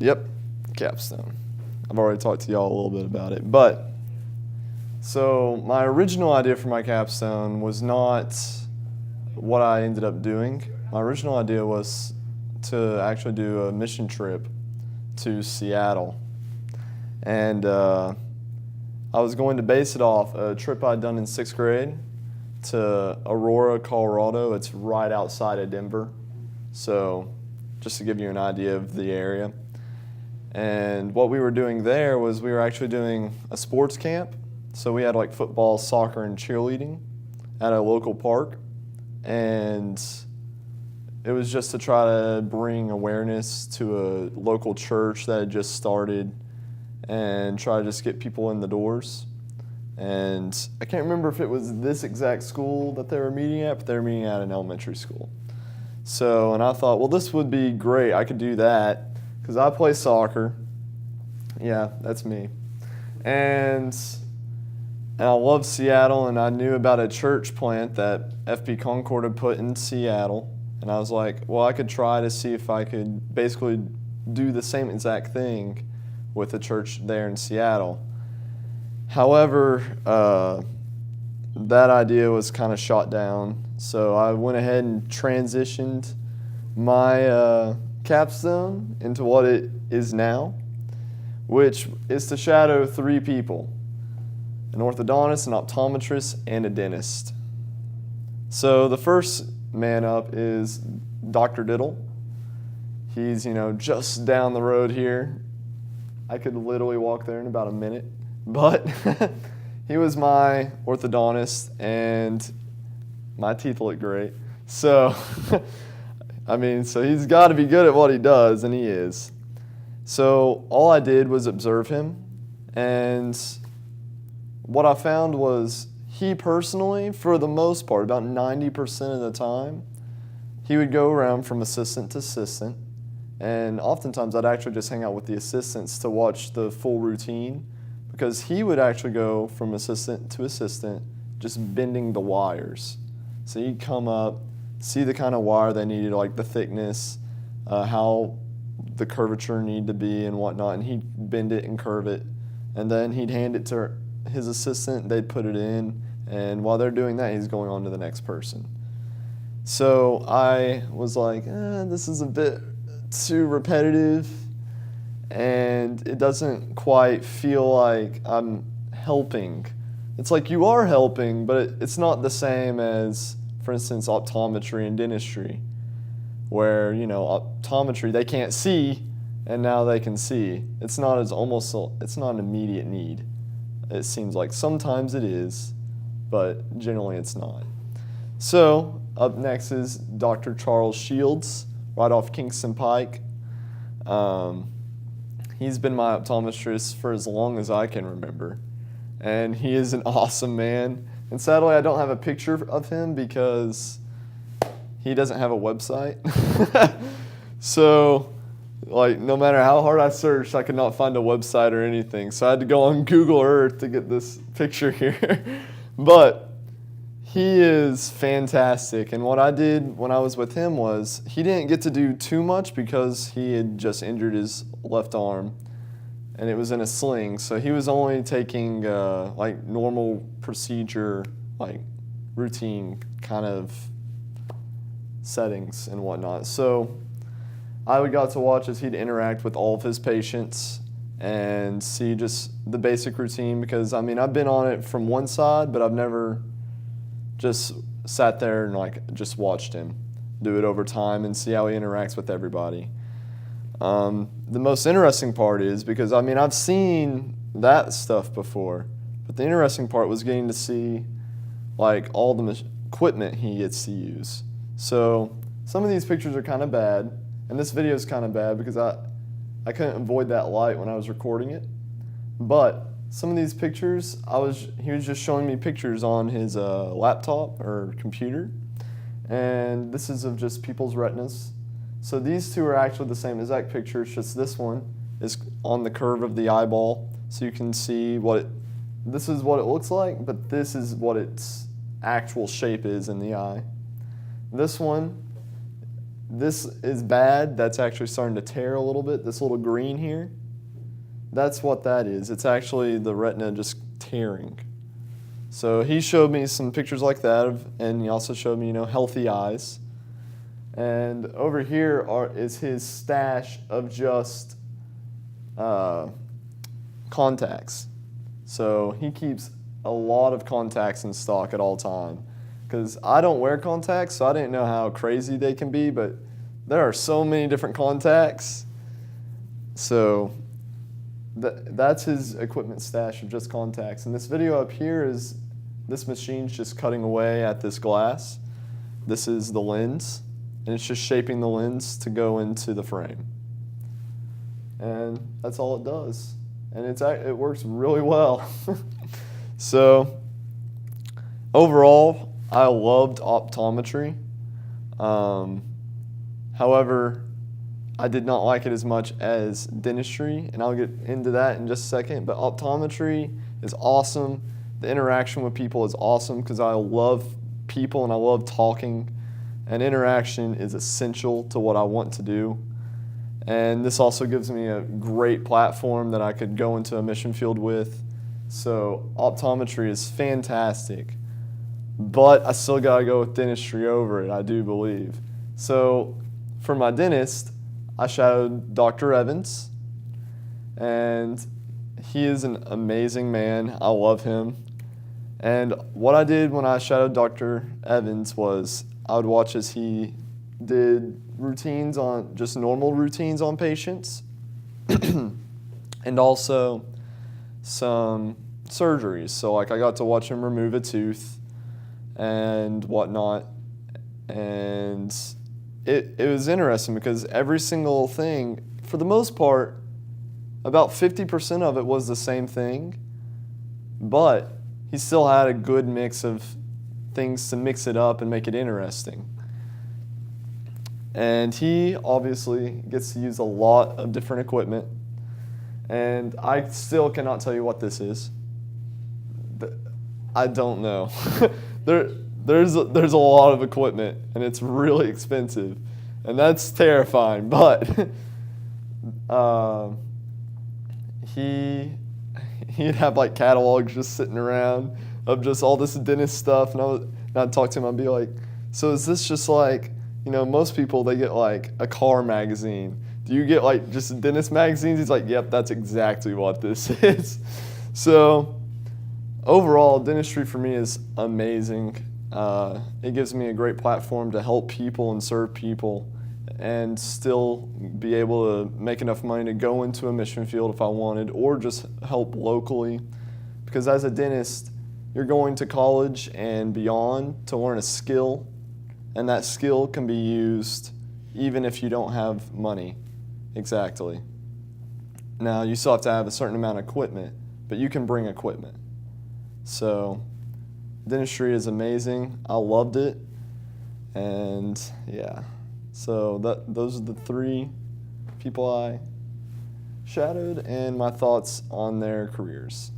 Yep, Capstone. I've already talked to y'all a little bit about it. But, so my original idea for my capstone was not what I ended up doing. My original idea was to actually do a mission trip to Seattle. And I was going to base it off a trip I'd done in 6th grade to Aurora, Colorado. It's right outside of Denver. So just to give you an idea of the area. And what we were doing there was we were actually doing a sports camp. So we had like football, soccer, and cheerleading at a local park. And it was just to try to bring awareness to a local church that had just started and try to just get people in the doors. And I can't remember if it was this exact school that they were meeting at, but they were meeting at an elementary school. So, and I thought, well, this would be great. I could do that because I play soccer. Yeah, that's me. And I love Seattle, and I knew about a church plant that FP Concord had put in Seattle. And I was like, well, I could try to see if I could basically do the same exact thing with a church there in Seattle. However, that idea was kind of shot down. So I went ahead and transitioned my capstone into what it is now, which is to shadow 3 people: an orthodontist, an optometrist, and a dentist. So the first man up is Dr. Diddle. He's, just down the road here. I could literally walk there in about a minute. But he was my orthodontist, and my teeth look great. So, so he's got to be good at what he does, and he is. So all I did was observe him, and what I found was he personally, for the most part, about 90% of the time, he would go around from assistant to assistant, and oftentimes I'd actually just hang out with the assistants to watch the full routine, because he would actually go from assistant to assistant just bending the wires. So he'd come up, see the kind of wire they needed, like the thickness, how the curvature needed to be and whatnot, and he'd bend it and curve it, and then he'd hand it to his assistant, they'd put it in, and while they're doing that, he's going on to the next person. So I was like, this is a bit too repetitive, and it doesn't quite feel like I'm helping. It's like you are helping, but it's not the same as, for instance, optometry and dentistry, where, optometry, they can't see, and now they can see. It's not an immediate need. It seems like sometimes it is, but generally it's not. So up next is Dr. Charles Shields, right off Kingston Pike. He's been my optometrist for as long as I can remember, and he is an awesome man. And sadly, I don't have a picture of him because he doesn't have a website. So, no matter how hard I searched, I could not find a website or anything. So I had to go on Google Earth to get this picture here. But he is fantastic. And what I did when I was with him was he didn't get to do too much because he had just injured his left arm, and it was in a sling. So he was only taking normal procedure, routine kind of settings and whatnot. So I got to watch as he'd interact with all of his patients and see just the basic routine, because I've been on it from one side, but I've never just sat there and just watched him do it over time and see how he interacts with everybody. The most interesting part is, because I've seen that stuff before, but the interesting part was getting to see all the equipment he gets to use. So some of these pictures are kind of bad, and this video is kind of bad because I couldn't avoid that light when I was recording it. But some of these pictures, he was just showing me pictures on his laptop or computer, and this is of just people's retinas. So these two are actually the same exact picture, it's just this one is on the curve of the eyeball, so you can see this is what it looks like, but this is what its actual shape is in the eye. This one this is bad. That's actually starting to tear a little bit. This little green here, that's what that is. It's actually the retina just tearing. So he showed me some pictures like that, and he also showed me, healthy eyes. And over here is his stash of just contacts. So he keeps a lot of contacts in stock at all time. Because I don't wear contacts, so I didn't know how crazy they can be, but there are so many different contacts. So that's his equipment stash of just contacts. And this video up here is this machine's just cutting away at this glass. This is the lens, and it's just shaping the lens to go into the frame. And that's all it does. And it works really well. So overall, I loved optometry. However, I did not like it as much as dentistry, and I'll get into that in just a second. But optometry is awesome. The interaction with people is awesome because I love people and I love talking, and interaction is essential to what I want to do. And this also gives me a great platform that I could go into a mission field with. So optometry is fantastic. But I still got to go with dentistry over it, I do believe. So for my dentist, I shadowed Dr. Evans, and he is an amazing man. I love him. And what I did when I shadowed Dr. Evans was I would watch as he did routines on, just normal routines on patients, and also some surgeries. So like I got to watch him remove a tooth and whatnot, and it was interesting because every single thing, for the most part, about 50% of it was the same thing, but he still had a good mix of things to mix it up and make it interesting. And he obviously gets to use a lot of different equipment, and I still cannot tell you what this is. I don't know. There's a lot of equipment, and it's really expensive, and that's terrifying. But he'd have like catalogs just sitting around of just all this dentist stuff, and I'd talk to him. I'd be like, "So is this just like, most people, they get like a car magazine. Do you get like just dentist magazines?" He's like, "Yep, that's exactly what this is." So overall, dentistry for me is amazing. It gives me a great platform to help people and serve people and still be able to make enough money to go into a mission field if I wanted, or just help locally. Because as a dentist, you're going to college and beyond to learn a skill, and that skill can be used even if you don't have money. Exactly. Now, you still have to have a certain amount of equipment, but you can bring equipment. So dentistry is amazing. I loved it. And yeah, so those are the 3 people I shadowed and my thoughts on their careers.